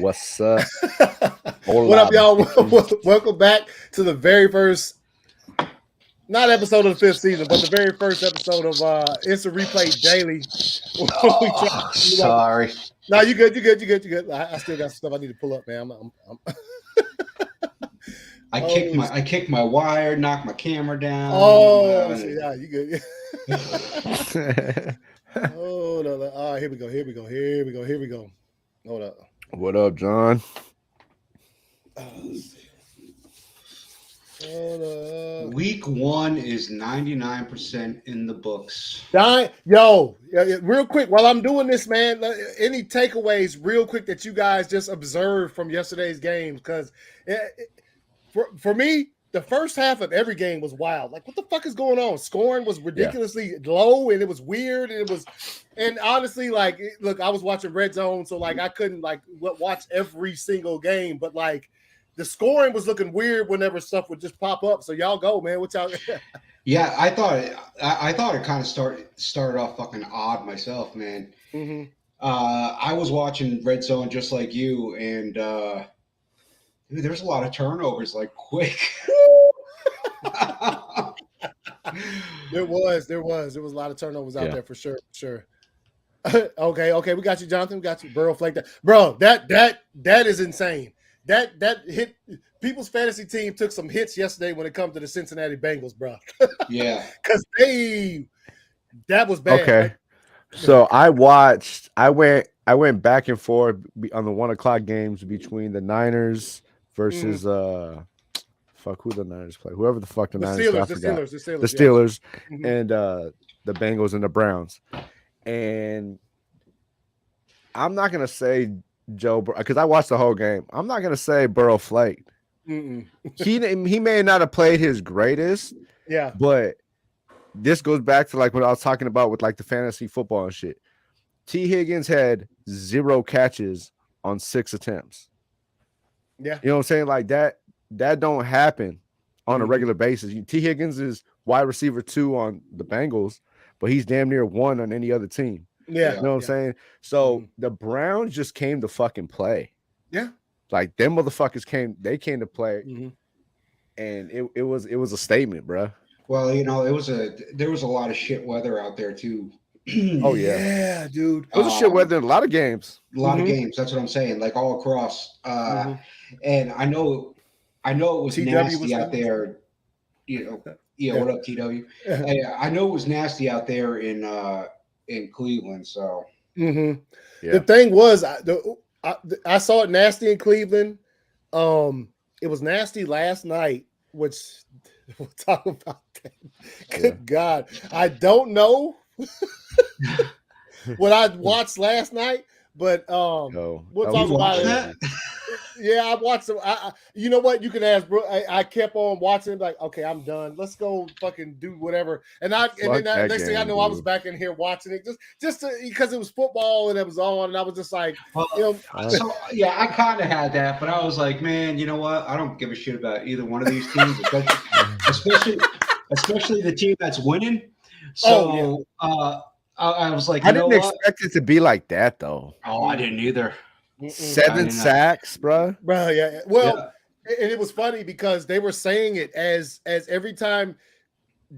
What's up? What up, y'all? Welcome back to the very first, not episode of the 5th season, but the very first episode of Instant Replay Daily. Sorry. No, you good. I still got some stuff I need to pull up, man. I kicked my wire, knocked my camera down. Yeah, you good. Oh no! All right, here we go. Hold up. What up, John? Week 1 is 99% in the books. Yo, real quick, while I'm doing this, man, any takeaways real quick that you guys just observed from yesterday's games? Because for me, the first half of every game was wild. Like, what the fuck is going on? Scoring was ridiculously low, and it was weird, and honestly, like, look, I was watching Red Zone, so like I couldn't like watch every single game, but like the scoring was looking weird whenever stuff would just pop up. So y'all go, man. What y'all? Yeah, I thought it kind of started off fucking odd myself, man. Mm-hmm. I was watching Red Zone just like you, and dude, there's a lot of turnovers, like quick. There was a lot of turnovers out there for sure. Okay, we got you, Jonathan. We got you, Burrow flaked that. Bro, that is insane. That hit people's fantasy team took some hits yesterday when it comes to the Cincinnati Bengals, bro. Yeah, because that was bad. Okay, so I went back and forth on the 1:00 games between the Niners versus who the Niners play? Whoever the fuck the Niners play. The Steelers, yeah. And the Bengals and the Browns. And I'm not gonna say Joe, because I watched the whole game. I'm not gonna say Burrow flaked. He may not have played his greatest, but this goes back to like what I was talking about with like the fantasy football and shit. T. Higgins had 0 catches on 6 attempts. Yeah, you know what I'm saying? Like that don't happen on a regular basis. T. Higgins is wide receiver 2 on the Bengals, but he's damn near 1 on any other team. Yeah, you know what I'm saying? So the Browns just came to fucking play. Yeah, like them motherfuckers came to play, and it was a statement, bro. Well, you know, there was a lot of shit weather out there too. Oh yeah, dude. It was a shit weather in a lot of games. Of games. That's what I'm saying. Like all across. And I know it was nasty out there. You know, what up, TW? I know it was nasty out there in Cleveland. So the thing was, I saw it nasty in Cleveland. It was nasty last night, which we'll talk about that. Good God, I don't know what I watched last night, but we'll talk about it. Yeah, I watched them. You know what? You can ask, bro. I kept on watching. Like, okay, I'm done. Let's go, fucking do whatever. And then next thing I know, I was back in here watching it just because it was football and it was on, and I was just like, I kind of had that, but I was like, man, you know what? I don't give a shit about either one of these teams, especially the team that's winning. So, I was like, I didn't expect it to be like that, though. Oh, I didn't either. 7 sacks, bro. Yeah. Well, and it was funny because they were saying it as every time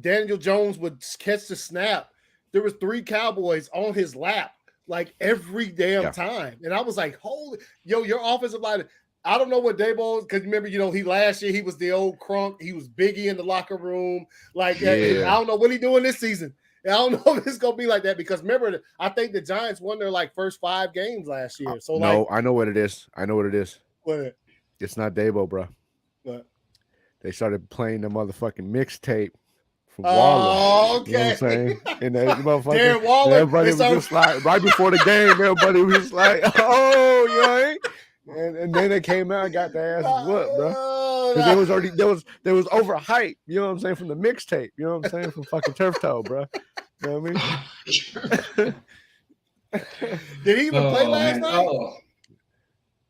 Daniel Jones would catch the snap, there was 3 Cowboys on his lap, like every damn time. And I was like, holy, your offensive line. I don't know what Daboll, because remember, last year he was the old crunk. He was Biggie in the locker room. Like, I don't know what he doing this season. I don't know if it's gonna be like that, because remember, I think the Giants won their first 5 games last year. So I know what it is. What? It's not Daboll, bro. What? They started playing the motherfucking mixtape from Waller. Okay. You know what I'm saying? And that motherfucker, Darren Waller. Everybody was just like, right before the game, everybody was just like, oh, you know, and then they came out and got their asses whooped, bro. Because there was overhype, you know what I'm saying, from the mixtape, you know what I'm saying, from fucking Turf Toe, bro. You know what I mean? Did he even play last night? Oh.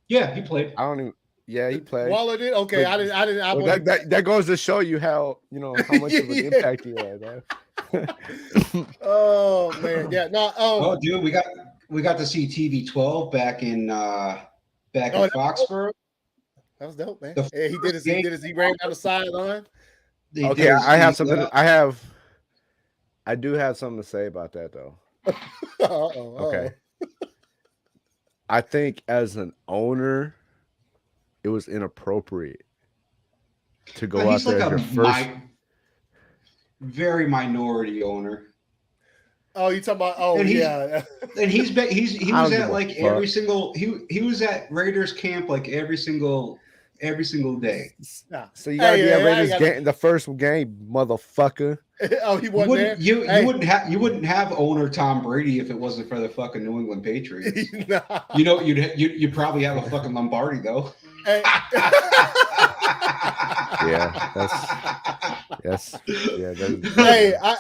Yeah, he played. I don't even. Yeah, he played. Waller did. Okay, I didn't. That goes to show you how how much of an impact he had, man. Oh man, yeah. No. Oh, dude, we got to see TV12 back back in Foxborough. That was dope, man. Yeah, he ran down the sideline. Okay, I do have something to say about that though. Okay. I think as an owner, it was inappropriate to go out there as your first. Very minority owner. Oh, you talking about? Oh, and yeah. And he was at like every single he was at Raiders camp like every single day. So you gotta be at Raiders game, the first game, motherfucker. Oh, he wasn't there. You wouldn't have owner Tom Brady if it wasn't for the fucking New England Patriots. Nah. You know, you'd probably have a fucking Lombardi though. Hey,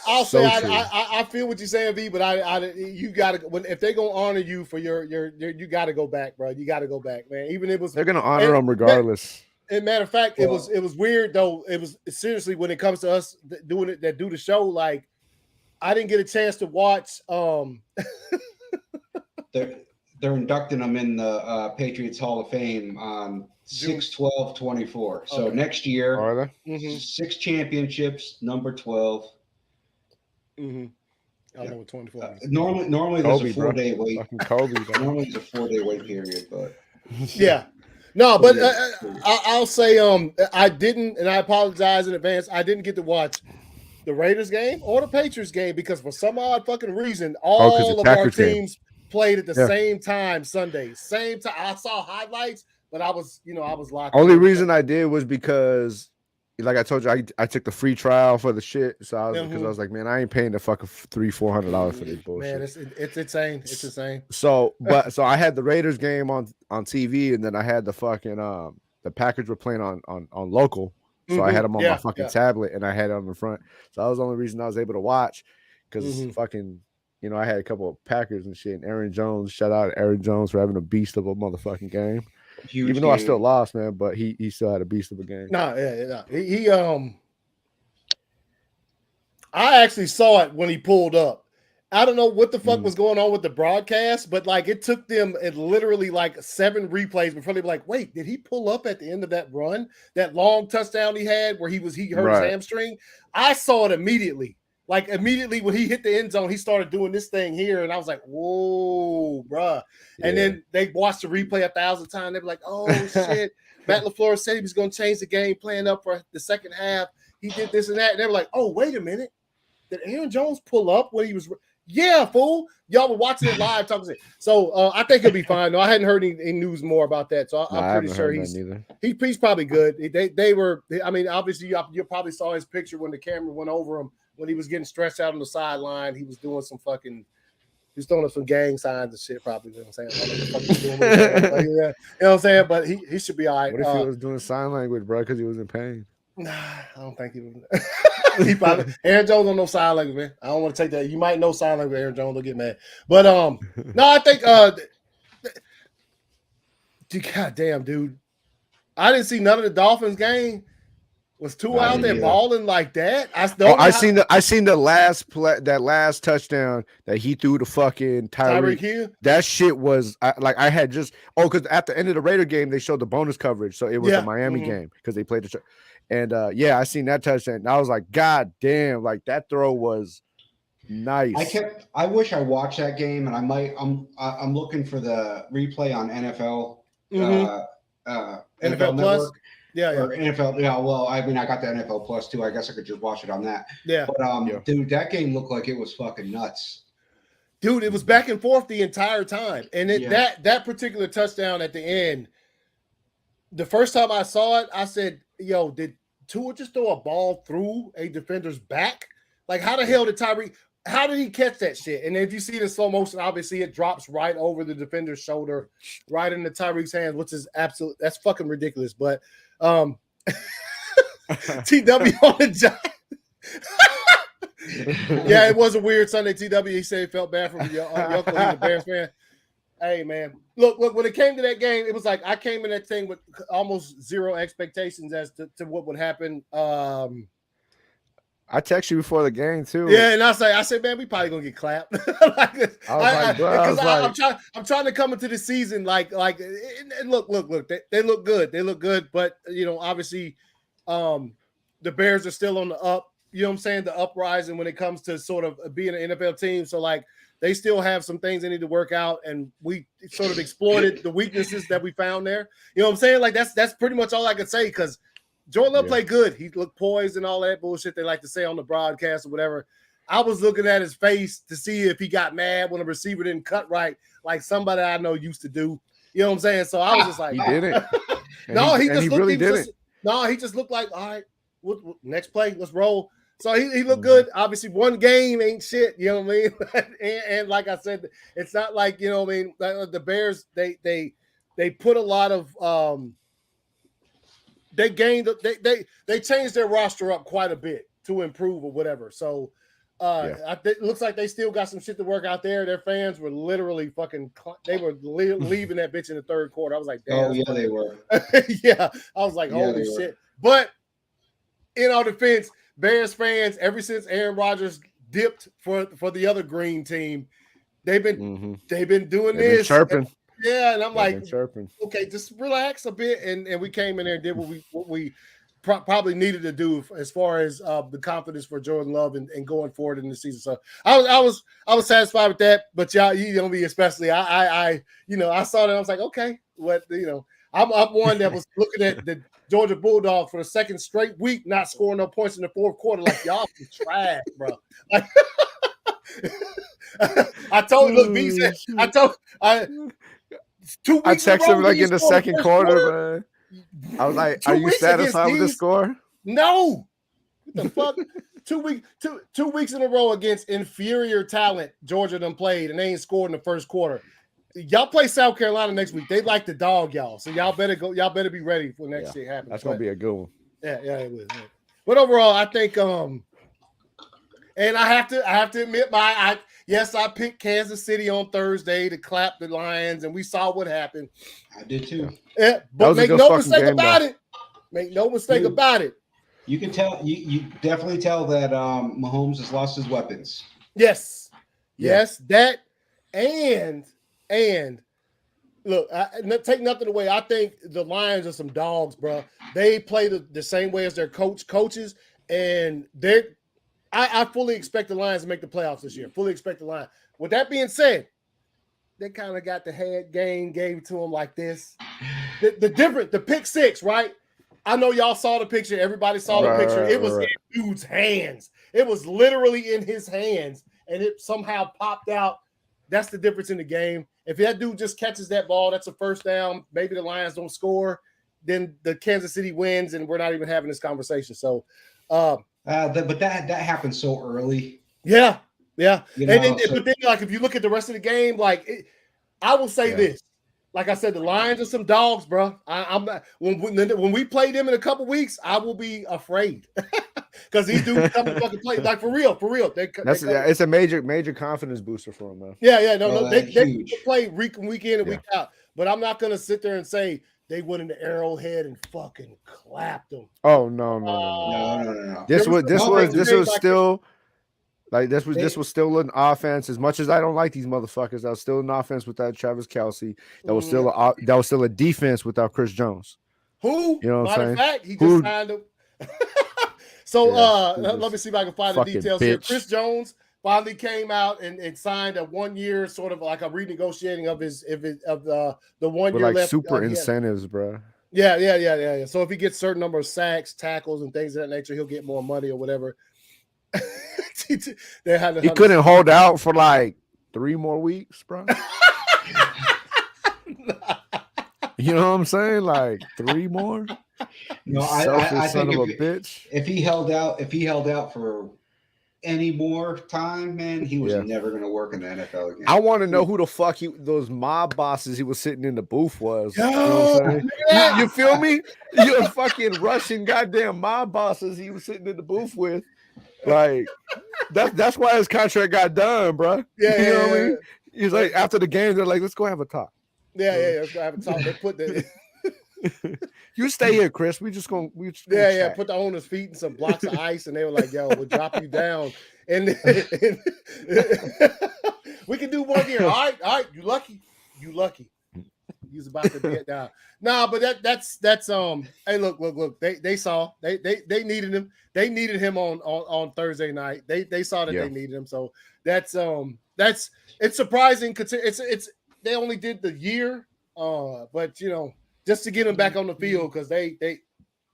I'll say I feel what you're saying, V. But you gotta if they're gonna honor you for your you gotta go back, bro. You gotta go back, man. Even if it was they're gonna honor them regardless. And matter of fact, it was weird though. It was seriously when it comes to us doing it that do the show. Like I didn't get a chance to watch. They're inducting them in the Patriots Hall of Fame on 6/12/24. So next year, 6 championships, number 12. Mm-hmm. I don't know what 24 is. Normally there's a 4-day wait. Normally there's a 4-day wait period, but yeah. No, but I'll say I didn't, and I apologize in advance. I didn't get to watch the Raiders game or the Patriots game because for some odd fucking reason, all of our teams played at the same time Sunday. Same time. I saw highlights, but I was locked. Only reason I did was because, like I told you, I took the free trial for the shit. So I was like, man, I ain't paying the fucking $300-400 for this bullshit. Man, it's insane. It's insane. So I had the Raiders game on TV, and then I had the fucking the Packers were playing on local. So I had them on my fucking tablet, and I had it on the front. So that was the only reason I was able to watch because fucking. You know, I had a couple of Packers and shit. And Aaron Jones, shout out to Aaron Jones for having a beast of a motherfucking game. Even though I still lost, man, but he still had a beast of a game. He I actually saw it when he pulled up. I don't know what the fuck was going on with the broadcast, but like it took them literally like 7 replays before they were like, wait, did he pull up at the end of that run? That long touchdown he had where he hurt his hamstring? I saw it immediately. Like immediately when he hit the end zone, he started doing this thing here, and I was like, "Whoa, bruh!" And then they watched the replay 1,000 times. They were like, "Oh shit!" Matt LaFleur said he was going to change the game plan up for the second half. He did this and that. And they were like, "Oh, wait a minute! Did Aaron Jones pull up when he was?" Yeah, fool! Y'all were watching it live, talking. So I think he'll be fine. No, I hadn't heard any news more about that, so I'm pretty sure he's probably good. They were. I mean, obviously, you probably saw his picture when the camera went over him. When he was getting stretched out on the sideline, he was doing some fucking, he was throwing up some gang signs and shit, probably. You know what I'm saying? I don't know what the fuck he's doing you know what I'm saying? But he should be all right. What if he was doing sign language, bro, because he was in pain? Nah, I don't think he was. He probably, Aaron Jones don't know sign language, man. I don't want to take that. You might know sign language, Aaron Jones, don't get mad. But no, I think God damn, dude. I didn't see none of the Dolphins game. Was Tua out there balling like that? I seen the last play, that last touchdown that he threw to fucking Tyreek Hill. That shit was I had just because at the end of the Raider game they showed the bonus coverage, so it was the Miami game because they played the and I seen that touchdown and I was like, God damn, like that throw was nice. I wish I watched that game, and I'm looking for the replay on NFL NFL Network. Plus. Or NFL, well, I mean, I got the NFL Plus too. I guess I could just watch it on that. Yeah. But dude, that game looked like it was fucking nuts. Dude, it was back and forth the entire time. And that particular touchdown at the end, the first time I saw it, I said, yo, did Tua just throw a ball through a defender's back? Like, how the hell did Tyreek, how did he catch that shit? And if you see it in slow motion, obviously it drops right over the defender's shoulder, right into Tyreek's hands, which is that's fucking ridiculous. But TW on the Giants. Yeah, it was a weird Sunday. TW, he said he felt bad for your uncle, he's a Bears fan. Hey, man. Look, when it came to that game, it was like I came in that thing with almost zero expectations as to what would happen. I text you before the game too. Yeah, and I said, man, we probably gonna get clapped. I'm trying to come into the season like, and look, they look good, but obviously, the Bears are still on the up. You know what I'm saying? The uprising when it comes to sort of being an NFL team. So like, they still have some things they need to work out, and we sort of exploited the weaknesses that we found there. You know what I'm saying? Like that's pretty much all I could say because Jordan Love played good. He looked poised and all that bullshit they like to say on the broadcast or whatever. I was looking at his face to see if he got mad when a receiver didn't cut right, like somebody I know used to do. You know what I'm saying? So I was just like, he didn't. He just looked like, all right, next play, let's roll. So he looked good. Obviously, one game ain't shit. You know what I mean? and like I said, it's not like, you know what I mean, the Bears, they put a lot of they changed their roster up quite a bit to improve or whatever. So it looks like they still got some shit to work out there. Their fans were literally leaving that bitch in the third quarter. I was like, damn. Oh, yeah, they were. Yeah. I was like, holy shit. But in our defense, Bears fans, ever since Aaron Rodgers dipped for the other green team, they've been doing this. Chirping. And I'm like, okay, just relax a bit. And we came in there and did what we probably needed to do as far as the confidence for Jordan Love and going forward in the season. So I was satisfied with that. But y'all, me especially, I saw that. I was like, okay, I'm one that was looking at the Georgia Bulldogs for the second straight week, not scoring no points in the fourth quarter. Like, y'all some trash, bro. Like, I told look, B said, 2 weeks. I texted him like in the second quarter, man. I was like, "Are you satisfied with the score?" No. What the fuck? 2 weeks in a row against inferior talent. Georgia done played and they ain't scored in the first quarter. Y'all play South Carolina next week. They like to dog y'all, so y'all better go. Y'all better be ready for next shit happens. That's gonna be a good one. Yeah, it will. Yeah. But overall, I think and I have to admit I picked Kansas City on Thursday to clap the Lions, and we saw what happened. I did too. Yeah, but make no mistake about it. Make no mistake about it. You can tell. You definitely tell that Mahomes has lost his weapons. Yes, that and look, take nothing away. I think the Lions are some dogs, bro. They play the same way as their coaches, and I fully expect the Lions to make the playoffs this year. Fully expect the Lions. With that being said, they kind of got the head game gave to them like this. The pick six, right? I know y'all saw the picture. Everybody saw the picture. It was in dude's hands. It was literally in his hands, and it somehow popped out. That's the difference in the game. If that dude just catches that ball, that's a first down. Maybe the Lions don't score. Then the Kansas City wins, and we're not even having this conversation. So, but that happened so early. Yeah. But then, like, if you look at the rest of the game, I will say this. Like I said, the Lions are some dogs, bro. I'm not, when we play them in a couple weeks, I will be afraid because these dudes come to fucking play like for real. It's a major confidence booster for them, man. They play week in and week out. But I'm not gonna sit there and say they went into Arrowhead and fucking clapped them. Oh no. This was still an offense. As much as I don't like these motherfuckers, that was still an offense without Travis Kelce. That was still a defense without Chris Jones. Who? You know what I'm saying? Fact, he just signed him. So let me see if I can find the details here. Chris Jones finally came out and signed a 1 year sort of like a renegotiating of the 1 year left. Super incentives, bro. Yeah. So if he gets certain number of sacks, tackles, and things of that nature, he'll get more money or whatever. He couldn't hold out for like 3 more weeks, bro. You know what I'm saying? Like 3 more. No, I think if he held out for any more time, man, he was never going to work in the NFL again. I want to know who the fuck those mob bosses he was sitting in the booth was. You know what I'm saying? You feel me? You fucking Russian goddamn mob bosses he was sitting in the booth with. Like that's why his contract got done, bro. You know what I mean? He's like, after the game, they're like, let's go have a talk. Let's go have a talk. They put the You stay here, Chris. We just gonna yeah. Put the owner's feet in some blocks of ice, and they were like, "Yo, we'll drop you down." And we can do 1 year. All right. You lucky. He's about to get down. Nah, but that's hey, look. They saw they needed him. They needed him on Thursday night. They saw that they needed him. So that's it's surprising because it's they only did the year, but just to get him back on the field because they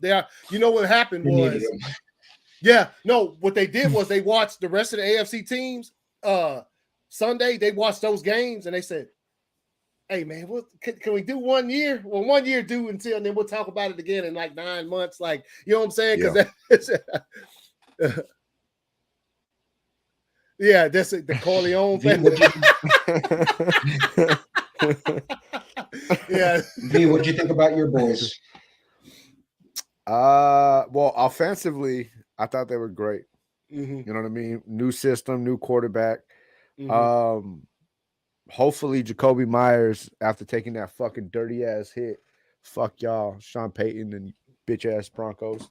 are. What happened was, what they did was they watched the rest of the AFC teams. Sunday they watched those games and they said, "Hey man, can we do 1 year? Well, 1 year do until, and then we'll talk about it again in like 9 months." Like, you know what I'm saying? Because that's the Corleone family. V, what'd you think about your boys? Well, offensively, I thought they were great. You know what I mean? New system, new quarterback. Hopefully Jacoby Myers, after taking that fucking dirty ass hit, fuck y'all, Sean Payton and bitch ass Broncos.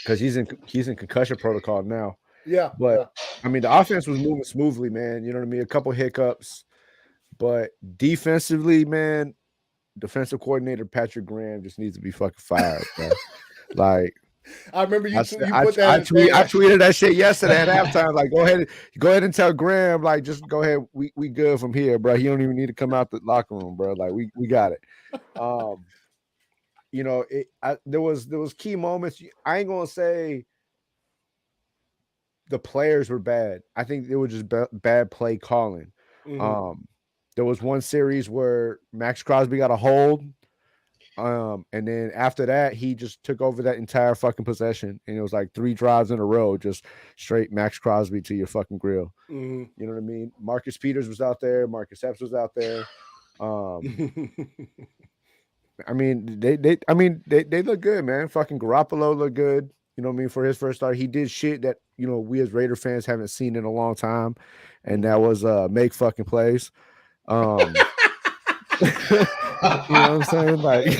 Because he's in concussion protocol now. But I mean, the offense was moving smoothly, man. You know what I mean? A couple hiccups, but defensively, man, defensive coordinator Patrick Graham just needs to be fucking fired, bro. Like, I remember you put that. I tweeted that shit yesterday at halftime. Like, go ahead and tell Graham, like, just go ahead. We good from here, bro. He don't even need to come out the locker room, bro. Like, we got it. There was key moments. I ain't gonna say the players were bad. I think they were just bad play calling. There was one series where Max Crosby got a hold. And then after that, he just took over that entire fucking possession, and it was like 3 drives in a row, just straight Max Crosby to your fucking grill. You know what I mean? Marcus Peters was out there, Marcus Epps was out there. I mean, they look good, man. Fucking Garoppolo looked good. You know what I mean? For his first start, he did shit that we as Raider fans haven't seen in a long time, and that was make fucking plays. You know what I'm saying? Like,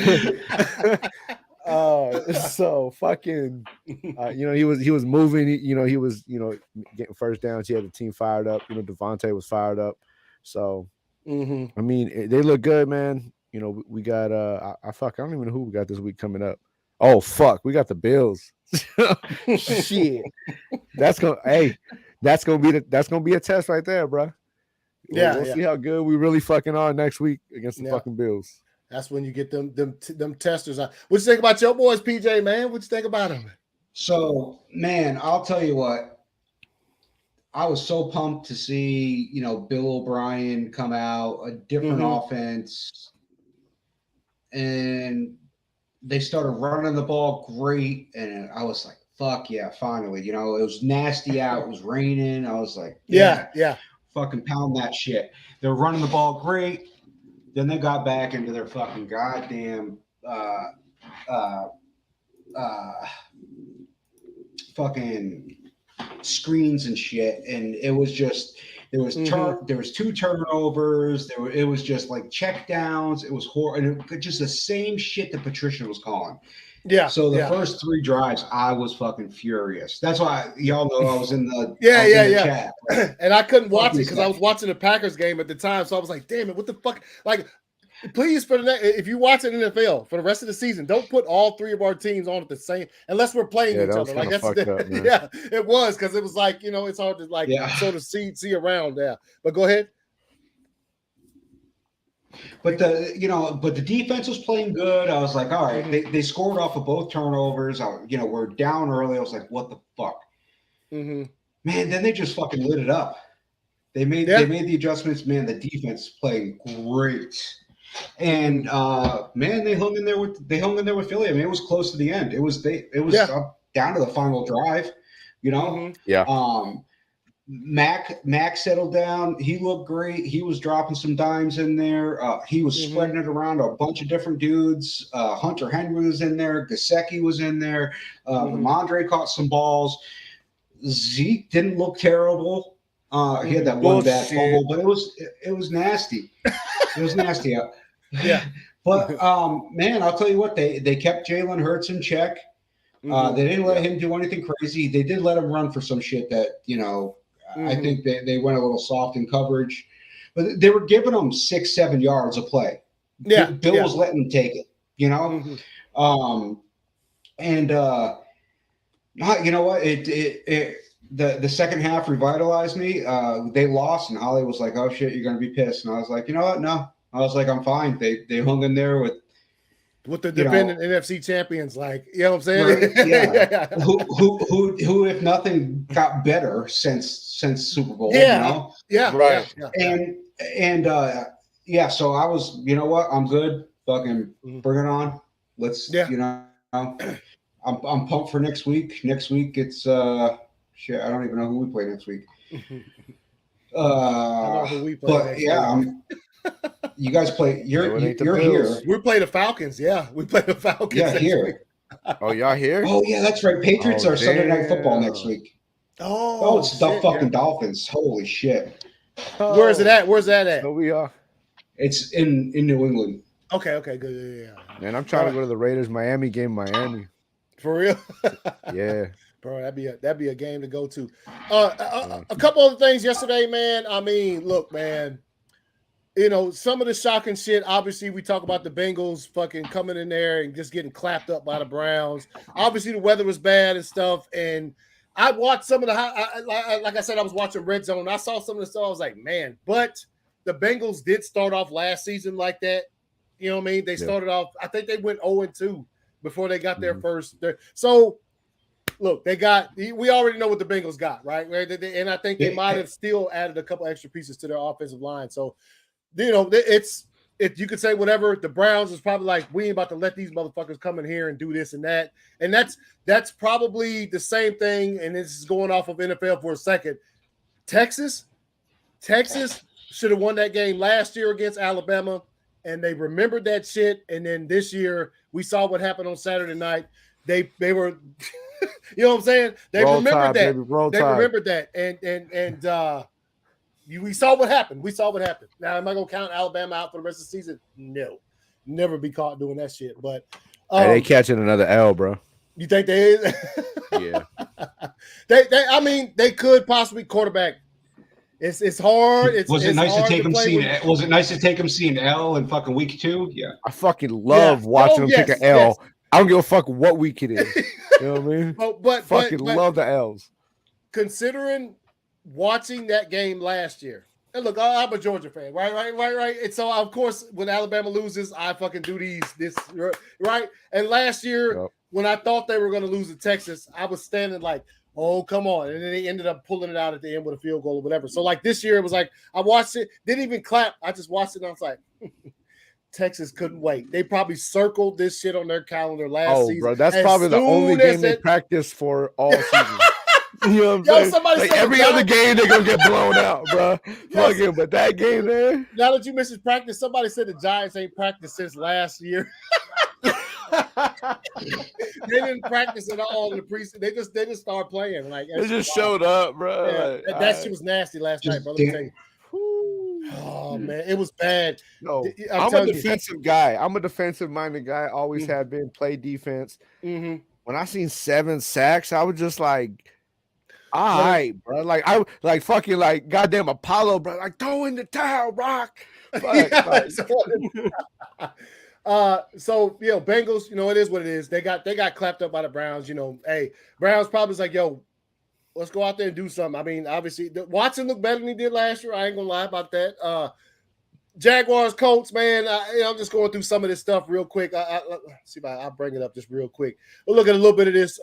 so fucking, he was moving. He was, getting first downs. He had the team fired up. Devontae was fired up. So, I mean, they look good, man. We got I don't even know who we got this week coming up. Oh fuck, we got the Bills. Shit, that's gonna be a test right there, bro. We'll see how good we really fucking are next week against the fucking Bills. That's when you get them testers out. What you think about your boys, PJ, man? What you think about them? So, man, I'll tell you what. I was so pumped to see, Bill O'Brien come out, a different offense, and they started running the ball great, and I was like, fuck yeah, finally. It was nasty out. It was raining. I was like, yeah. Fucking pound that shit. They're running the ball great. Then they got back into their fucking goddamn fucking screens and shit. And it was just there was 2 turnovers. It was just like check downs. It was horrible. And just the same shit that Patricia was calling. Yeah. So the first 3 drives, I was fucking furious. That's why y'all know I was in the chat. Like, and I couldn't watch it because I was watching the Packers game at the time. So I was like, damn it, what the fuck? Like, please, if you watch it in the NFL for the rest of the season, don't put all 3 of our teams on at the same, unless we're playing each other. Like that's it was because it was like it's hard to sort of see around there. But go ahead. But the defense was playing good. I was like, all right, they scored off of both turnovers. We're down early. I was like, what the fuck? Man, then they just fucking lit it up. They made the adjustments. Man, the defense playing great. And man, they hung in there with Philly. I mean, it was close to the end. It was down to the final drive. Mac settled down. He looked great. He was dropping some dimes in there. He was spreading it around a bunch of different dudes. Hunter Henry was in there. Gesicki was in there. Ramondre caught some balls. Zeke didn't look terrible. He had that one bad fumble, but it was nasty. It was nasty. But man, I'll tell you what, they kept Jalen Hurts in check. They didn't let him do anything crazy. They did let him run for some shit that, I think they went a little soft in coverage. But they were giving him 6-7 yards a play. Yeah. Bill was letting him take it, And you know what? The second half revitalized me. They lost, and Ollie was like, "Oh shit, you're gonna be pissed." And I was like, "You know what? No." I was like, "I'm fine." They hung in there with the defending NFC champions, like, you know what I'm saying? Right, yeah. who, if nothing, got better since Super Bowl. Yeah, right. And so I was, you know what? I'm good. Fucking bring it on. Let's, I'm pumped for next week. Next week it's shit. I don't even know who we play next week. I know who we play. You guys play. You're here. We play the Falcons. Yeah, we play the Falcons. Yeah, here. Oh, y'all here? Oh yeah, that's right. Patriots are Sunday Night Football next week. Oh, it's the fucking Dolphins. Holy shit. Where is it at? Where's that at? So we are. It's in New England. Okay, good. Yeah. Man, I'm trying to go to the Raiders Miami game, Miami. For real? Yeah. Bro, that'd be a game to go to. A couple other things yesterday, man. I mean, look, man. Some of the shocking shit. Obviously, we talk about the Bengals fucking coming in there and just getting clapped up by the Browns. Obviously, the weather was bad and stuff. And I watched some of the like I said, I was watching Red Zone. I saw some of the stuff. I was like, man. But the Bengals did start off last season like that. You know what I mean? They started off. I think they went 0-2 before they got their first. So, look, we already know what the Bengals got, right? And I think they might have still added a couple extra pieces to their offensive line. So, you could say whatever. The Browns is probably like, we ain't about to let these motherfuckers come in here and do this and that. And that's probably the same thing. And this is going off of NFL for a second. Texas should have won that game last year against Alabama. And they remembered that shit. And then this year, we saw what happened on Saturday night. They were, you know what I'm saying? They remembered that. They remembered that. And we saw what happened. Now, am I going to count Alabama out for the rest of the season? No. Never be caught doing that shit. But they catching another L, bro. You think they is? Yeah. They could possibly quarterback. It's hard. Was it nice to take them seeing L in fucking week 2? Yeah. I fucking love watching them take an L. Yes. I don't give a fuck what week it is. You know what I mean? But love the L's. Considering watching that game last year, and look, I'm a Georgia fan, right. And so, of course, when Alabama loses, I fucking do this, right? And last year, when I thought they were going to lose to Texas, I was standing like, oh, come on. And then they ended up pulling it out at the end with a field goal or whatever. So, like, this year, it was like, I watched it, didn't even clap. I just watched it, and I was like, Texas couldn't wait. They probably circled this shit on their calendar last season. Bro, that's probably the only game they practiced for all season. You know what I'm saying? Like every other game, they're going to get blown out, bro. Yes. But that game there. Now that you mentioned practice, somebody said the Giants ain't practiced since last year. They didn't practice at all in the preseason. They just started playing. Like they just showed up, bro. Yeah, that shit was nasty last night, bro. Let me tell you. Oh man, it was bad. No, I'm a defensive guy. I'm a defensive-minded guy. Always have been. Play defense. Mm-hmm. When I seen 7 sacks, I was just like, all right, bro. Like I like fucking like goddamn Apollo, bro. Like throw in the towel, Rock. So Bengals, it is what it is. They got clapped up by the Browns. Hey, Browns probably was like, yo, let's go out there and do something. I mean, obviously, Watson looked better than he did last year. I ain't gonna lie about that. Jaguars, Colts, man. I'm just going through some of this stuff real quick. See if I'll bring it up just real quick. We'll look at a little bit of this.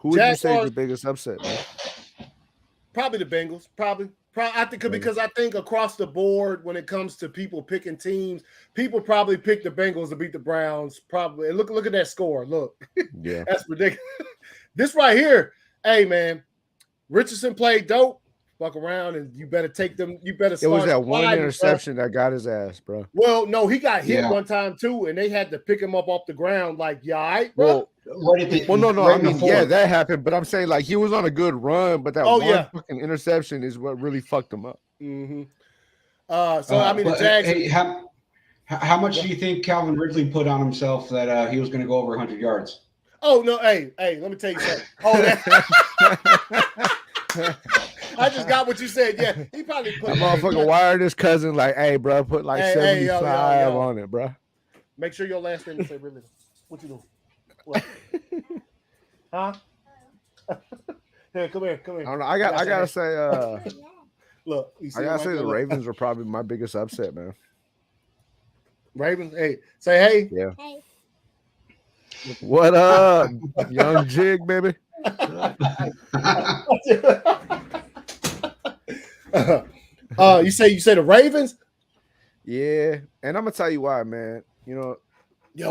Who would you say is the biggest upset, man? Probably the Bengals. Probably. I think because I think across the board, when it comes to people picking teams, people probably pick the Bengals to beat the Browns. Probably. And look at that score. Look, yeah, that's ridiculous. This right here, hey man, Richardson played dope. Fuck around and you better take them. You better. It was that one interception that got his ass, bro. Well, no, he got hit one time too, and they had to pick him up off the ground. Like, yeah, all right, bro. That happened. But I'm saying like he was on a good run, but that fucking interception is what really fucked him up. Mm-hmm. I mean, the Jags. Hey, how How much do you think Calvin Ridley put on himself that he was going to go over 100 yards? Oh no! Hey, let me tell you something. Oh, I just got what you said. Yeah, he probably put. That motherfucker wired his cousin like, "Hey, bro, put like 75 yo. on it, bro." Make sure your last name is say Ridley. What you doing? What? Huh? Hey, come here. I don't know. I gotta say, look, I gotta say the Ravens are probably my biggest upset, man. Ravens, hey, say hey. Yeah. Hey. What up, young jig, baby? You say the Ravens? Yeah, and I'm gonna tell you why, man. You know,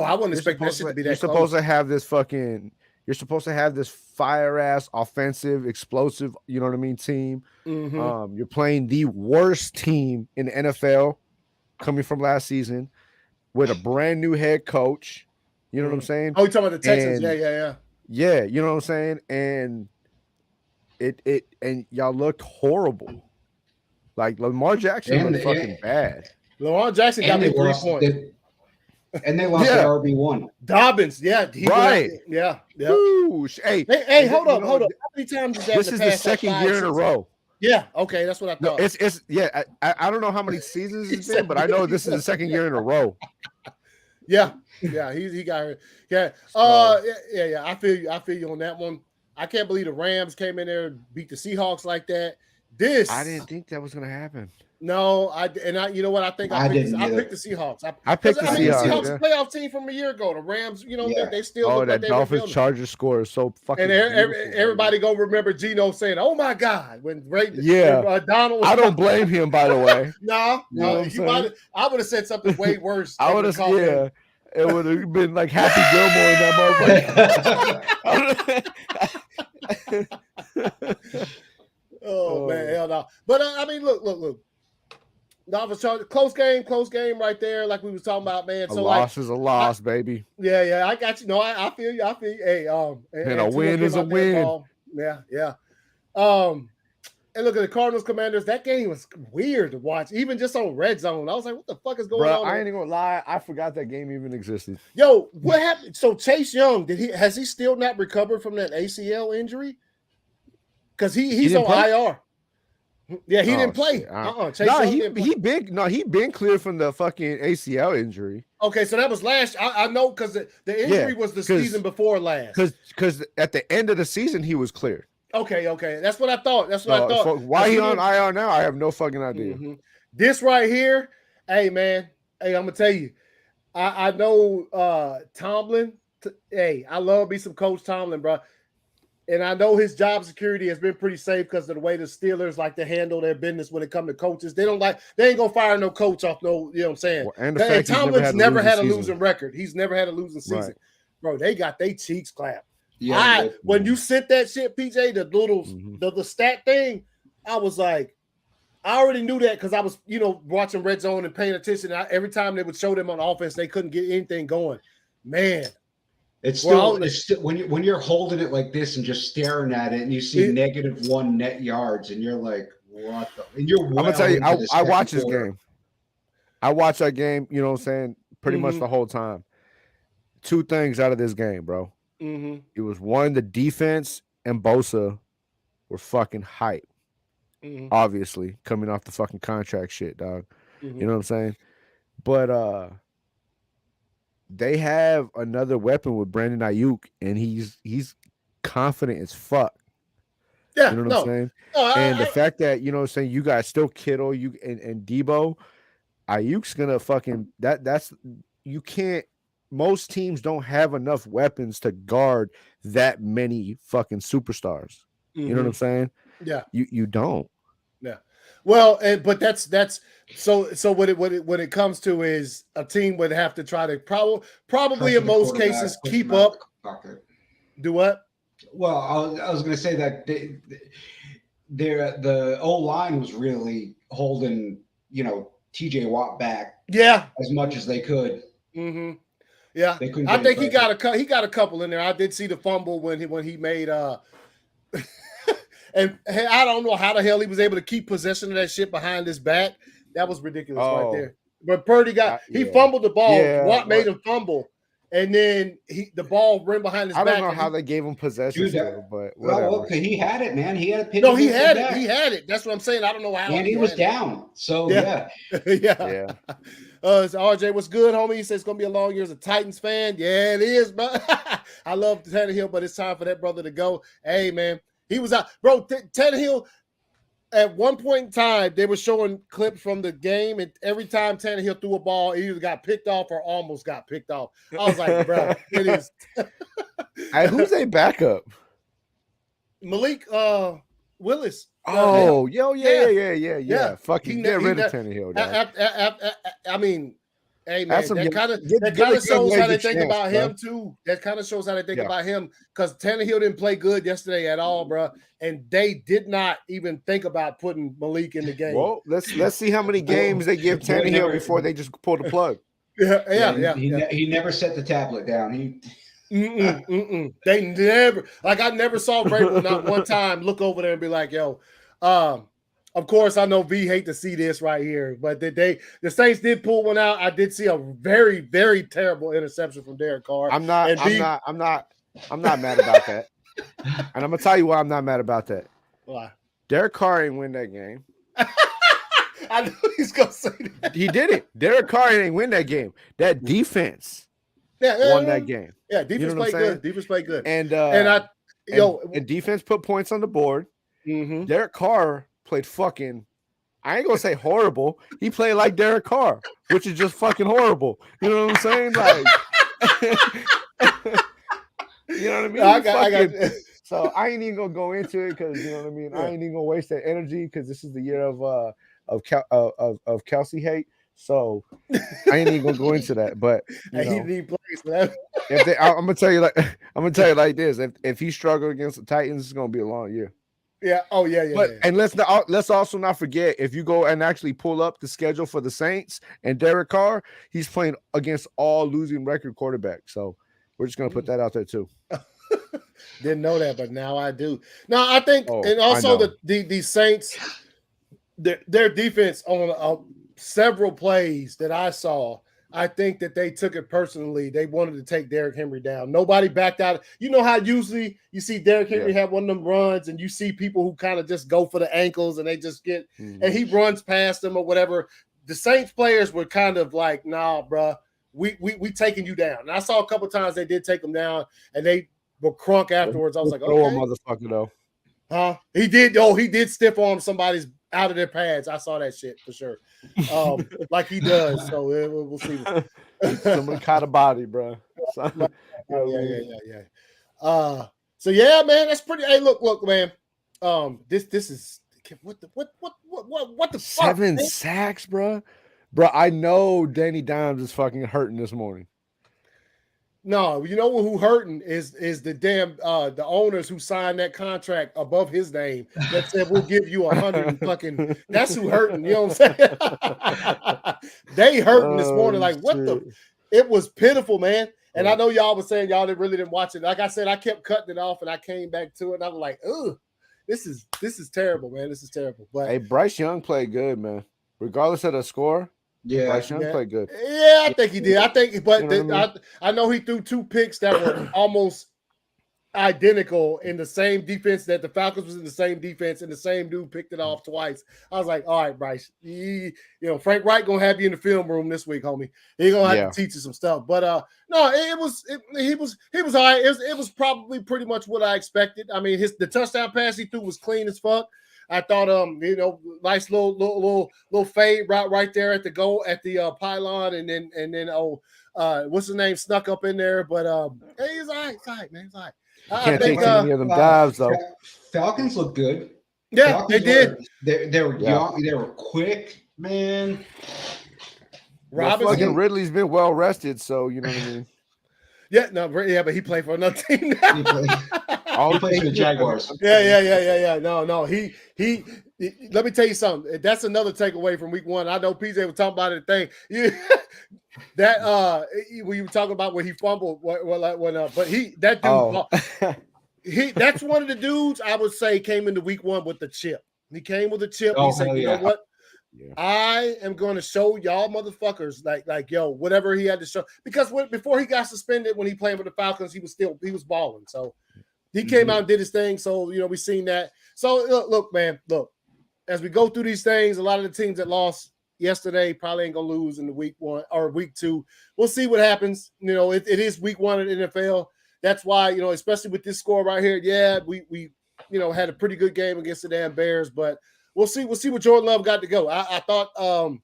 I wouldn't expect that shit to be that. You're supposed to have this fucking. You're supposed to have this fire ass, offensive, explosive. You know what I mean? Team. Mm-hmm. You're playing the worst team in the NFL, coming from last season, with a brand new head coach. You know what I'm saying? Oh, you talking about the Texans? And, yeah. You know what I'm saying? And and y'all looked horrible. Like Lamar Jackson looked fucking bad. Lamar Jackson got me 3 points. And they lost their RB1. Dobbins, right. Yeah. Ooh, hey, hold up. How many times is that? This is the second year in a row. Yeah, okay, that's what I thought. No, it's I don't know how many seasons it's been, but I know this is the second year in a row. Yeah, he got hurt. Yeah. Yeah. I feel you on that one. I can't believe the Rams came in there and beat the Seahawks like that. I didn't think that was gonna happen. No, you know what? I think I picked the Seahawks. I picked the Seahawks. The Seahawks playoff team from a year ago. The Rams, they still look that like Dolphins Chargers score is so fucking. And everybody gonna remember Geno saying, "Oh my God," when Donald. I don't blame him, by the way. No, I would have said something way worse. I would have, it would have been like Happy Gilmore in that motherfucker. Oh man, hell no! But I mean, look. Dolphins Chargers, close game right there, like we was talking about, man. So loss is a loss, baby. Yeah, I got you. No, I feel you. Hey, and a win is a win. Yeah. And look at the Cardinals Commanders. That game was weird to watch, even just on Red Zone. I was like, what the fuck is going on? I ain't even gonna lie, I forgot that game even existed. Yo, what happened? So Chase Young, has he still not recovered from that ACL injury? Because he's on IR. Yeah, he didn't play. He been cleared from the fucking ACL injury. Okay, so that was last. I know because the injury was the season before last. Because at the end of the season he was cleared. Okay, that's what I thought. I thought. Why he on IR now? I have no fucking idea. Mm-hmm. This right here, hey man, I'm gonna tell you, I know Tomlin. I love me some Coach Tomlin, bro. And I know his job security has been pretty safe because of the way the Steelers like to handle their business when it comes to coaches. They ain't gonna fire no coach off no, you know what I'm saying? Well, and Tomlin's never had a losing record. He's never had a losing season. Right. Bro, they got their cheeks clapped. Yeah, when you sent that shit, PJ, the little the stat thing, I was like, I already knew that because I was, watching Red Zone and paying attention. Every time they would show them on offense, they couldn't get anything going. Man. It's still when you're holding it like this and just staring at it, and you see -1 net yards, and you're like, "What the?" And you're. I'm gonna tell you, I watched this game. I watched that game. You know what I'm saying? Pretty much the whole time. 2 things out of this game, bro. Mm-hmm. It was one, the defense and Bosa were fucking hype. Mm-hmm. Obviously, coming off the fucking contract shit, dog. Mm-hmm. You know what I'm saying? But they have another weapon with Brandon Ayuk, and he's confident as fuck. Yeah, you know what I'm saying? And the fact that, you know what I'm saying, you guys still Kittle, and Debo, Ayuk's gonna fucking that's you can't. Most teams don't have enough weapons to guard that many fucking superstars. You know what I'm saying? Yeah, you don't. Yeah. Well, but that's so what it comes to is a team would have to try to probably in most cases keep up. Do what? Well, I was going to say that the O-line was really holding, TJ Watt back. Yeah, as much as they could. Mm-hmm. Yeah, I think he got a couple in there. I did see the fumble when he made and I don't know how the hell he was able to keep possession of that shit behind his back. That was ridiculous right there. But Purdy he fumbled the ball. Yeah, Watt made him fumble. And then the ball ran behind his back. I don't know how they gave him possession still, but whatever. Well, okay, he had it, man. He had it. No, he had it. He had it. That's what I'm saying. I don't know how. And he was down. So yeah. yeah. So RJ, what's good, homie? He says it's gonna be a long year as a Titans fan. Yeah, it is, bro. I love Tannehill, but it's time for that brother to go. Hey, man, he was out, bro. Tannehill. At one point in time, they were showing clips from the game, and every time Tannehill threw a ball, it either got picked off or almost got picked off. I was like, bro, it is. Hey, who's a backup? Malik Willis. Oh, yeah. Fucking get rid of Tannehill. I mean, hey man, that kind of shows how they think about him too. That kind of shows how they think about him because Tannehill didn't play good yesterday at all, bro. And they did not even think about putting Malik in the game. Well, let's see how many games they give Tannehill before they just pull the plug. He never set the tablet down. They never, like, I never saw Vrabel not one time look over there and be like, yo, of course, I know V hate to see this right here, but the Saints did pull one out. I did see a very, very terrible interception from Derek Carr. I'm not mad about that. And I'm gonna tell you why I'm not mad about that. Why? Derek Carr ain't win that game. I knew he's gonna say that. He did it. Derek Carr ain't win that game. That defense won that game. Yeah, defense played good. Defense played good. And defense put points on the board. Mm-hmm. Derek Carr played fucking, I ain't gonna say horrible. He played like Derek Carr, which is just fucking horrible. You know what I'm saying? Like, you know what I mean? So I ain't even gonna go into it because you know what I mean. I ain't even gonna waste that energy because this is the year of Kelsey hate. So I ain't even gonna go into that. But you know, he need plays for that. I'm gonna tell you like this: if he struggled against the Titans, it's gonna be a long year. Yeah. Oh yeah. But and let's also not forget, if you go and actually pull up the schedule for the Saints and Derek Carr, he's playing against all losing record quarterbacks. So we're just gonna put that out there too. Didn't know that, but now I do. Now I think, and also the Saints, their defense on several plays that I saw, I think that they took it personally. They wanted to take Derrick Henry down. Nobody backed out. You know how usually you see Derrick Henry have one of them runs, and you see people who kind of just go for the ankles and they just get, and he runs past them or whatever. The Saints players were kind of like, nah, bro, we taking you down. And I saw a couple of times they did take them down, and they were crunk afterwards. I was like, okay, motherfucker though. Huh? He did stiff arm somebody's out of their pads. I saw that shit for sure. Like he does. So we'll see. Someone caught a body, bro. So, yeah. So yeah, man, that's pretty. Hey, look, man. This is what the 7 fuck, sacks, bro. Bro, I know Danny Dimes is fucking hurting this morning. No, you know who hurting is the damn the owners who signed that contract above his name that said we'll give you 100 fucking. That's who hurting. You know what I'm saying? They hurting this morning. Like what the? It was pitiful, man. And I know y'all was saying y'all really didn't watch it. Like I said, I kept cutting it off and I came back to it and I was like, ugh, this is terrible, man. This is terrible. But hey, Bryce Young played good, man. Regardless of the score. Yeah, Bryce Young played good. Yeah, I think he did. I think, but I know he threw 2 picks that were almost identical in the same defense. That the Falcons was in the same defense, and the same dude picked it off twice. I was like, all right, Bryce, Frank Wright gonna have you in the film room this week, homie. He gonna have to teach you some stuff. But no, he was all right. It was probably pretty much what I expected. I mean, the touchdown pass he threw was clean as fuck. I thought, nice little fade right there at the pylon, and then what's his name snuck up in there, but hey, he's all right, man, he's all right. Can't take any of them dives though. Falcons look good. Yeah, Falcons they did. They were young. They were quick, man. Fucking Ridley's been well rested, so you know what I mean. But he played for another team now. He plays for the Jaguars. Yeah. No. He. Let me tell you something. That's another takeaway from week 1. I know PJ was talking about it. That when you were talking about when he fumbled, that's one of the dudes I would say came into week 1 with the chip. He came with a chip. He said, you know what? Yeah. I am going to show y'all motherfuckers like yo, whatever he had to show. Because before he got suspended, when he played with the Falcons, he was balling. So he came out and did his thing. So, we seen that. So look, man, as we go through these things, a lot of the teams that lost yesterday probably ain't going to lose in the week 1 or week 2. We'll see what happens. It is week 1 in the NFL. That's why, especially with this score right here. Yeah, we had a pretty good game against the damn Bears, but we'll see what Jordan Love got to go. I thought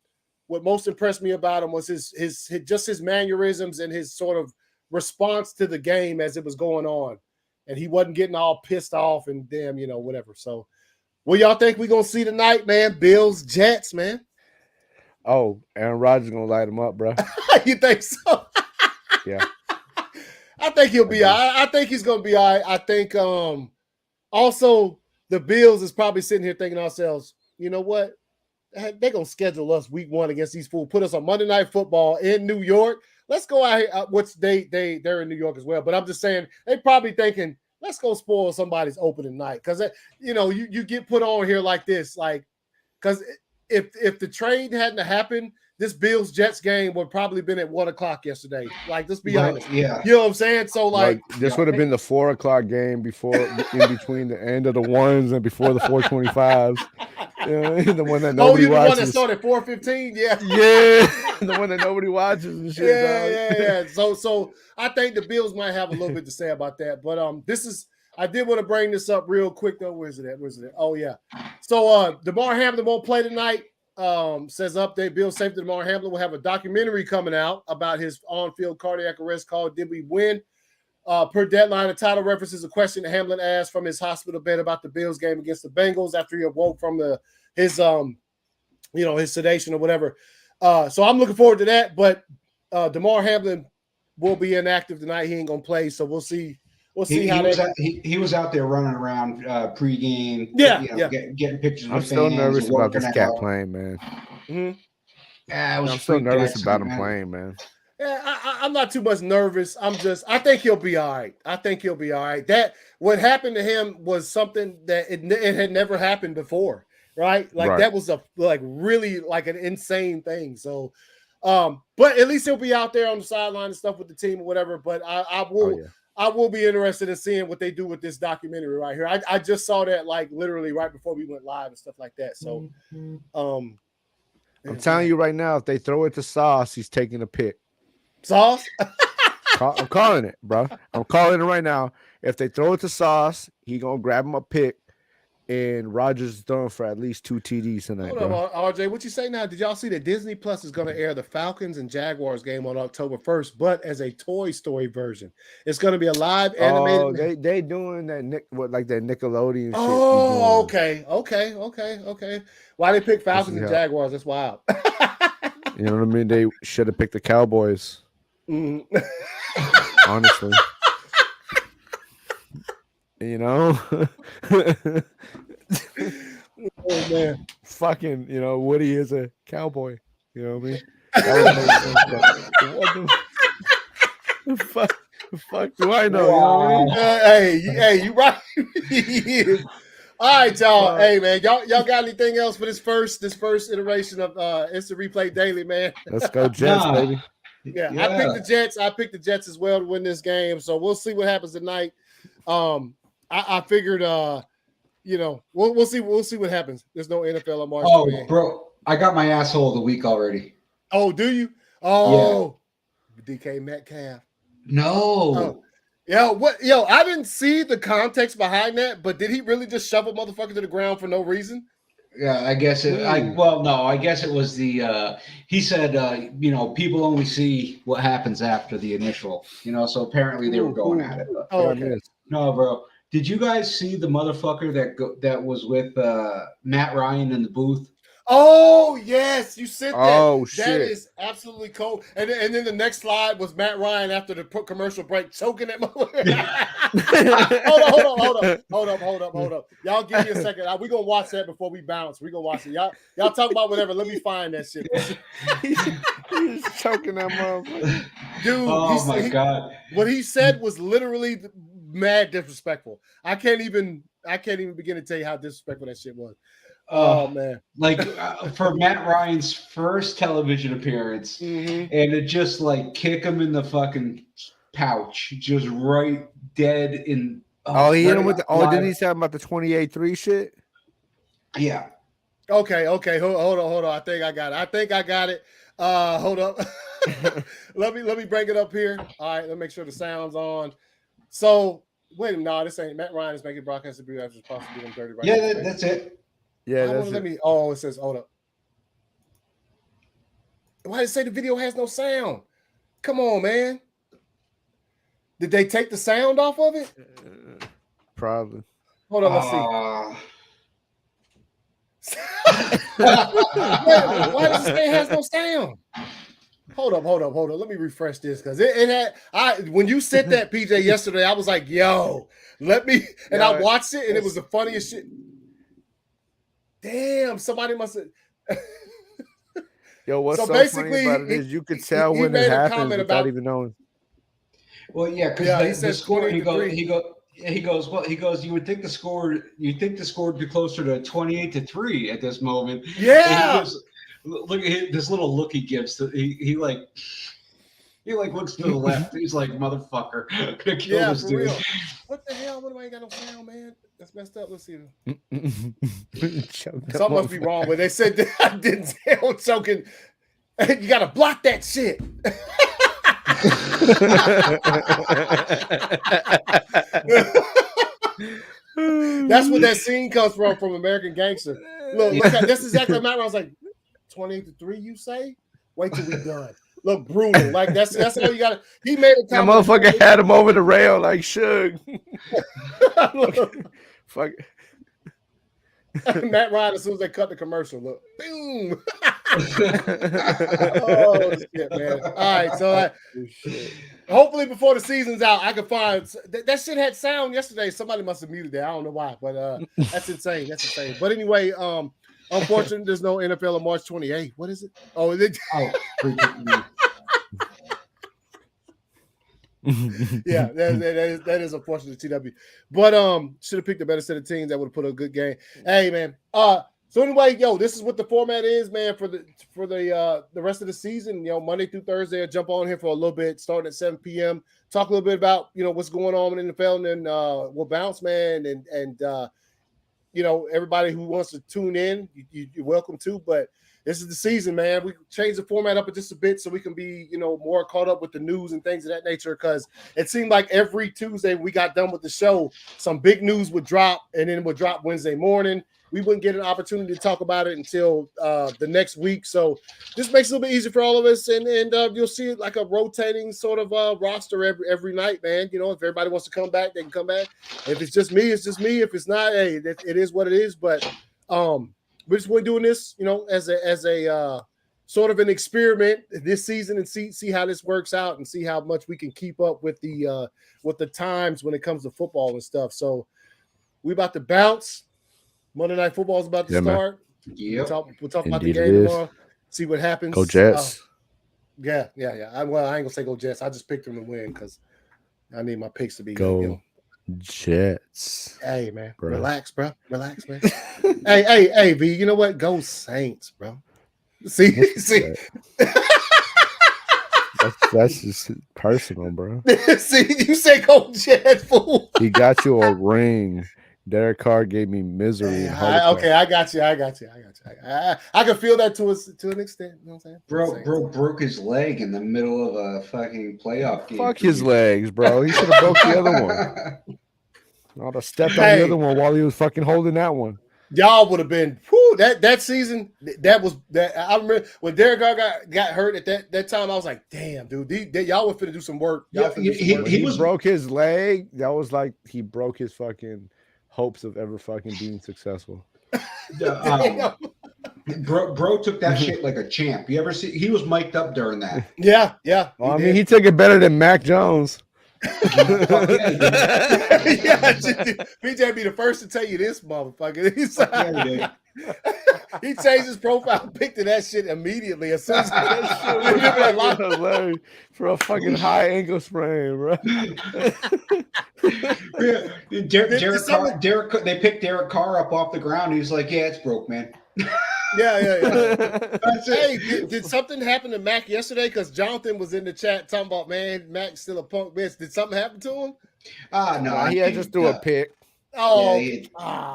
what most impressed me about him was his mannerisms and his sort of response to the game as it was going on. And he wasn't getting all pissed off and damn, whatever. So what y'all think we're going to see tonight, man? Bills, Jets, man. Oh, Aaron Rodgers going to light him up, bro. You think so? Yeah. I think he'll be all right. I think he's going to be all right. I think also the Bills is probably sitting here thinking to ourselves, you know what? They're going to schedule us week 1 against these fools, put us on Monday Night Football in New York. Let's go out here, which they're in New York as well. But I'm just saying, they probably thinking, let's go spoil somebody's opening night. Because, you get put on here like this. Like, because if the trade hadn't happened, this Bills-Jets game would probably been at 1 o'clock yesterday. Like, let's be honest. Yeah. You know what I'm saying? So, like this would have been the 4 o'clock game before, in between the end of the 1s and before the 4:25s. The one that nobody watches. The one that started 4:15? Yeah. Yeah. The one that nobody watches and shit. Yeah. So I think the Bills might have a little bit to say about that. But I did want to bring this up real quick, though. Where's it at? Oh, yeah. So DeMar Hamlin won't play tonight. Says update, Bill safety DeMar Hamlin will have a documentary coming out about his on-field cardiac arrest called Did We Win? Per Deadline, the title references a question that Hamlin asked from his hospital bed about the Bills game against the Bengals after he awoke from his sedation or whatever. So I'm looking forward to that, but DeMar Hamlin will be inactive tonight. He ain't gonna play, so we'll see. He was out there running around pregame. Getting pictures. I'm still nervous about this cat playing, man. Mm-hmm. I'm still nervous about him playing, man. Yeah, I'm not too much nervous. I think he'll be all right. That what happened to him was something that it had never happened before, right? That was really an insane thing. So, but at least he'll be out there on the sideline and stuff with the team or whatever. But I will be interested in seeing what they do with this documentary right here. I just saw that literally right before we went live and stuff like that. So, I'm telling you right now, if they throw it to Sauce, he's taking a pick. Sauce? I'm calling it, bro. I'm calling it right now. If they throw it to Sauce, he gonna grab him a pick, and Rodgers is throwing for at least 2 TDs tonight. Hold up, RJ. What you say now? Did y'all see that Disney Plus is going to air the Falcons and Jaguars game on October 1st, but as a Toy Story version? It's going to be a live animated. Oh, they doing that that Nickelodeon shit. Oh, okay. Why they pick Falcons and Jaguars? That's wild. You know what I mean? They should have picked the Cowboys. Honestly. Oh man, fucking, Woody is a cowboy. You know what I mean? That would make sense, but the fuck do I know? Wow. You know what I mean? Hey, you right? All right, y'all. Hey, man, y'all got anything else for this first iteration of Instant Replay Daily, man? Let's go Jets, baby. Yeah, I picked the Jets as well to win this game. So we'll see what happens tonight. I figured, we'll see what happens. There's no NFL on March. Oh, bro, I got my asshole of the week already. Oh, do you? Oh, yeah. DK Metcalf. No. Oh. I didn't see the context behind that, but did he really just shove a motherfucker to the ground for no reason? Yeah, I guess it. I guess it was the. He said, people only see what happens after the initial. So apparently they were going at it. Oh, okay. No, bro. Did you guys see the motherfucker that was with Matt Ryan in the booth? Oh yes, you said that. Oh shit, that is absolutely cold. And then the next slide was Matt Ryan after the commercial break choking that motherfucker. Hold up. Y'all give me a second. We're gonna watch that before we bounce. We're gonna watch it. Y'all talk about whatever. Let me find that shit. He's choking that motherfucker. Dude, oh my god. What he said was literally mad disrespectful. I can't even begin to tell you how disrespectful that shit was. Oh man! Like for Matt Ryan's first television appearance, and it just like kick him in the fucking pouch, just right dead in. He hit him with the. Didn't he say about the 28-3 shit? Yeah. Okay. Hold on. I think I got it. Hold up. let me bring it up here. All right, let me make sure the sound's on. So wait a minute, no, this ain't Matt Ryan is making broadcast debut after possibly doing dirty right. Yeah, that's it. Yeah, that's it. It says hold up. Why did it say the video has no sound? Come on, man. Did they take the sound off of it? Probably. Hold on, let's see. Why does it say it has no sound? Hold up. Let me refresh this because it had. When you sent that PJ yesterday, I was like, "Yo, let me." And I watched it, and it was the funniest shit. Damn, somebody must have. Yo, what's so basically funny about it is you could tell when it happens without even knowing. Well, yeah, because the score. He goes. You would think the score. You think the score would be closer to 28-3 at this moment. Yeah. Look at this little look he gives. He looks to the left. He's like, motherfucker, I'm gonna kill this dude. Real. What the hell? What do I ain't got no sound, man? That's messed up. Let's see. Something must be wrong. But they said that I didn't sound choking. You gotta block that shit. That's what that scene comes from American Gangster. Look, that's exactly what I was like. 28-3, you say? Wait till we done. Look, brutal. Like that's all you got. He made a comment. That motherfucker had him over the rail like Suge. Fuck. Matt Ryan, as soon as they cut the commercial, look, boom. Oh shit, man! All right, so hopefully before the season's out, I can find that shit had sound yesterday. Somebody must have muted that. I don't know why, but that's insane. That's insane. But anyway, unfortunately, there's no NFL on March 28th. What is it? Yeah, that is unfortunate, TW. But should have picked a better set of teams that would have put a good game. Hey, man. So anyway, this is what the format is, man, for the rest of the season. Monday through Thursday, I'll jump on here for a little bit, starting at 7 p.m. Talk a little bit about what's going on in the NFL, and then we'll bounce, man, and everybody who wants to tune in, you're welcome to. But this is the season, man. We changed the format up just a bit so we can be, more caught up with the news and things of that nature. Because it seemed like every Tuesday we got done with the show, some big news would drop, and then it would drop Wednesday morning. We wouldn't get an opportunity to talk about it until the next week. So this makes it a little bit easier for all of us, and you'll see it like a rotating sort of roster every night, man. If everybody wants to come back, they can come back. If it's just me, it's just me. If it's not, hey, it is what it is. But we're doing this, as a sort of an experiment this season, and see how this works out, and see how much we can keep up with the times when it comes to football and stuff. So we about to bounce. Monday Night Football is about to start. Yeah, we'll talk about the game tomorrow. See what happens. Go Jets. Yeah. I ain't gonna say go Jets. I just picked them to win because I need my picks to be go Jets. Hey man, bro. Relax, man. hey, V. You know what? Go Saints, bro. See. That's just personal, bro. See, you say go Jets, fool. He got you a ring. Derek Carr gave me misery. Okay, I got you. I can feel that to an extent. You know what I'm saying? Broke his leg in the middle of a fucking playoff game. Fuck his legs, bro. He should have broke the other one. I would have stepped on the other one while he was fucking holding that one. Y'all would have been that season. That was that. I remember when Derek Carr got hurt at that time. I was like, damn, dude, y'all were finna do some work. He broke his leg. That was like he broke his fucking hopes of ever fucking being successful. Bro took that shit like a champ. You ever see? He was mic'd up during that. Yeah. Well, I mean, he took it better than Mac Jones. Fuck yeah, he did. Yeah, PJ be the first to tell you this, motherfucker. Fuck yeah, he did. He changed his profile pic to that shit immediately as soon as That shit was hilarious for a fucking high ankle sprain, bro. Yeah. Derek, they picked Derek Carr up off the ground. He's like, "Yeah, it's broke, man." Yeah. Hey, did something happen to Mac yesterday? Because Jonathan was in the chat talking about, man, Mac's still a punk bitch. Did something happen to him? No, he had just threw a pick. Oh,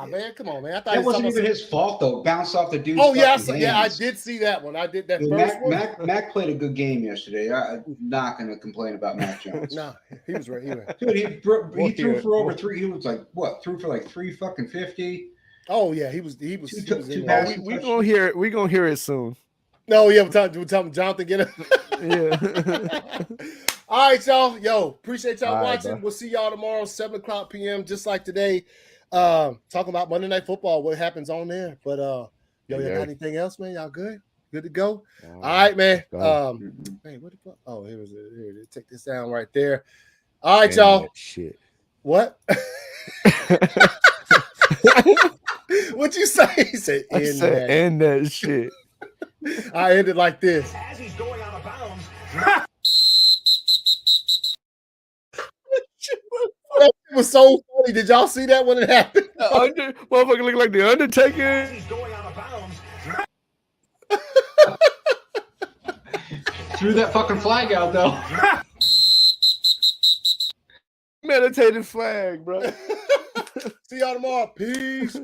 man, come on, man. I thought that wasn't even his fault though. Bounced off the dude's. Oh yeah, I did see that one. I did that first one. Mac played a good game yesterday. I'm not going to complain about Mac Jones. No, he was right. Dude, he threw for over three. He was like what? Threw for like 350. Oh yeah, he was. Two we gonna hear it. We gonna hear it soon. No, yeah, we're telling Jonathan get it. Yeah. All right, y'all. Yo, appreciate y'all watching. Bro. We'll see y'all tomorrow, 7:00 p.m. Just like today. Talking about Monday Night Football, what happens on there. But y'all got anything else, man? Y'all good? Good to go? All right, man. Hey, what the fuck? Oh, here it is. Take this down right there. All right, y'all. Shit. What? What you say? He said, end that shit. I ended like this. As he's going out of bounds. It was so funny. Did y'all see that when it happened? Motherfucker look like the Undertaker. He's going out of bounds. Threw that fucking flag out though. Meditated flag, bro. See y'all tomorrow. Peace.